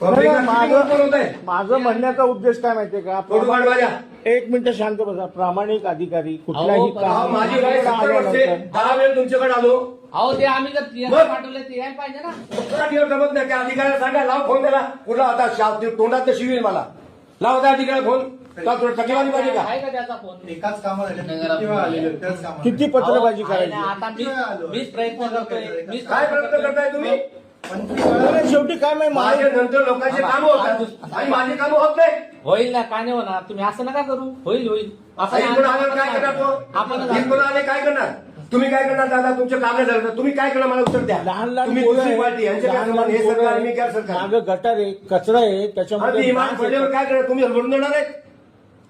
माझं म्हणण्याचा उद्देश काय माहितीये का, एक मिनिट शांत बसा. प्रामाणिक अधिकारी कुठल्याही काम माझी वय 70 वर्षे 10 वेळ तुमच्याकडे आलो. अहो ते आम्ही जर पाठवले ते यायला पाहिजे ना. जमत नाही त्या अधिकाऱ्याला सांगा, लाव फोन त्याला. कुठला आता तोंडात शिवील मला. लाव त्या अधिकाऱ्याला फोन. टकेवारी पाहिजे का? आहे का त्याचा फोन? एकाच कामाला किती पत्रबाजी करायची? आता मीच प्रयत्न करतोय. काय प्रयत्न करताय तुम्ही? शेवटी काय माझ्या नंतर लोकांचे काम होतात आणि माझे काम होत नाही. होईल ना, का नाही होणार? तुम्ही असं नका करू. होईल होईल असं इकडून आल्यावर काय करणार तो? आपण इकडून आले काय करणार? तुम्ही काय करणार दादा? तुमचं काम नाही झालं. तुम्ही काय करणार मला उत्तर द्या. लहान लहान तुम्ही दुसरी पार्टी यांचे काय करणार? हे सरकार मी काय सरकार? मागं गटार आहे, कचरा आहे, आणि त्याच्यामध्ये इमान पडल्यावर काय करणार? तुम्ही हलवून देणार आहेत?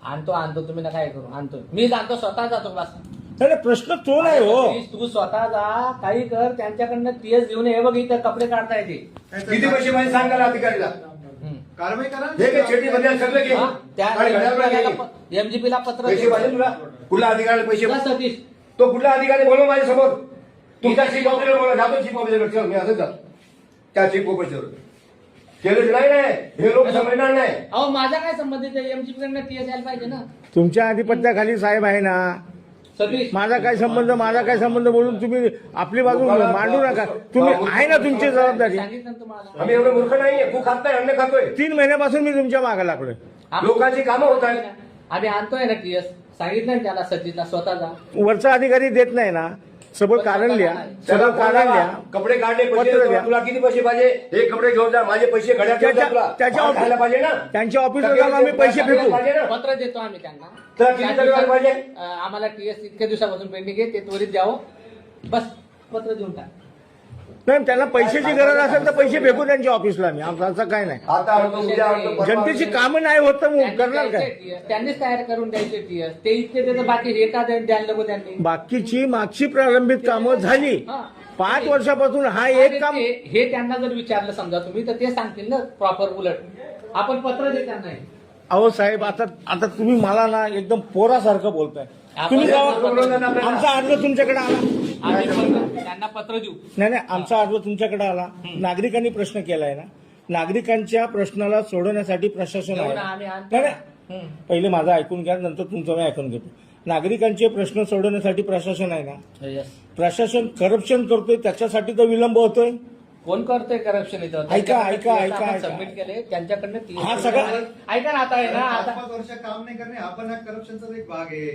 आणतो तुम्ही ना काय करू. आणतो मी जातो, स्वतः जातो क्लास. नाही, प्रश्न तो नाही हो. तू स्वतः जा, काही कर, त्यांच्याकडनं टीएस घेऊन ये. बघ इथं कपडे काढता येते. किती पैसे पाहिजे सांगा अधिकारीला. कारवाई करा. हे काय छेटी बदल सगळं घे. आणि घड्याळाला घे. एमजीपीला पत्र पैसे पाहिजे तुला? कुठला अधिकाऱ्याला पैसे? सतीश तो कुठला अधिकारी बोलव माझ्यासमोर. तुमच्या चीफ ऑफिसर बोला. जातो चीफ ऑफिसर. मी असंच जातो त्या चीफ ऑफिसर. केलं नाही हे लोक समजणार नाही. अहो माझा काय संबंध आहे? एमजीपी कडनं टीएस यायला पाहिजे ना. तुमच्या आधिपत्याखाली साहेब आहे ना. सतीश माझा काय संबंध बोलून तुम्ही आपली बाजू मांडू नका. तुम्ही आहे ना तुमची जबाबदारी. सांगितलं ना तुम्हाला. आम्ही एवढं मूर्ख नाहीये. तू खात नाही, अन्न खातोय. 3 महिन्यापासून मी तुमच्या मागे लागलोय. लोकांची कामं होत आहेत. आम्ही आणतोय ना टीएस. सांगितलं ना त्याला, सतीशला स्वतः जा. वरचा अधिकारी देत नाही ना. सगळं कारण लिहा, सगळं कारण लिहा. कपडे काढले पैसे पत्र द्या. तुला किती पैसे पाहिजे? हे कपडे घेऊन जा. माझे पैसे घड्यात ठेवून जा तुला. त्याच्या खायला पाहिजे ना. त्यांच्या ऑफिसला जाऊन आम्ही पैसे फेकू. पाहिजे ना. पत्र देतो आम्ही त्यांना. तर किती तक्रार पाहिजे? आम्हाला टीएस इतक्या दिवसापासून पेंडिंग आहे, ते त्वरित द्यावं. बस पत्र देऊन टाक. नाही, त्यांना पैशाची गरज असेल तर पैसे फेकू त्यांच्या ऑफिसला. मी आमचं काय नाही. आता आणतो, उद्या आणतो, परवा जनतेची आणतो. कामं नाही होत तर मग त्यांनी करणार काय? द्यायचे TS. त्यांनीच तयार करून द्यायचे टीएस. ते इतके त्याचं बाकी हे का द्यायला नको त्यांनी. बाकीची मागची प्रारंभिक कामं झाली. हा. 5 वर्षापासून हा एक काम. हे त्यांना जर विचारलं समजा तुम्ही, तर ते सांगतील ना प्रॉपर उलट. आपण पत्र दे त्यांना. अहो साहेब, आता तुम्ही मला ना एकदम पोरासारखं बोलताय. तुम्ही आमचा अर्ज तुमच्याकडे आला. आम्ही त्यांना पत्र देऊ. नाही, आमचा अर्ज तुमच्याकडे आला. नागरिकांनी प्रश्न केलाय ना. नागरिकांच्या प्रश्नाला सोडवण्यासाठी प्रशासन आहे. नाही, पहिले माझं ऐकून घ्या, नंतर तुमचं मी ऐकून घेतो. नागरिकांचे प्रश्न सोडवण्यासाठी प्रशासन आहे ना. प्रशासन करप्शन करतोय, त्याच्यासाठी तर विलंब होतोय. कोण करतोय करप्शन इथं? ऐका. सबमिट केले त्यांच्याकडनं. हा सगळं ऐका ना, आता आहे ना, आता 5 वर्ष काम नाही करणे हा पण करप्शनचा एक भाग आहे.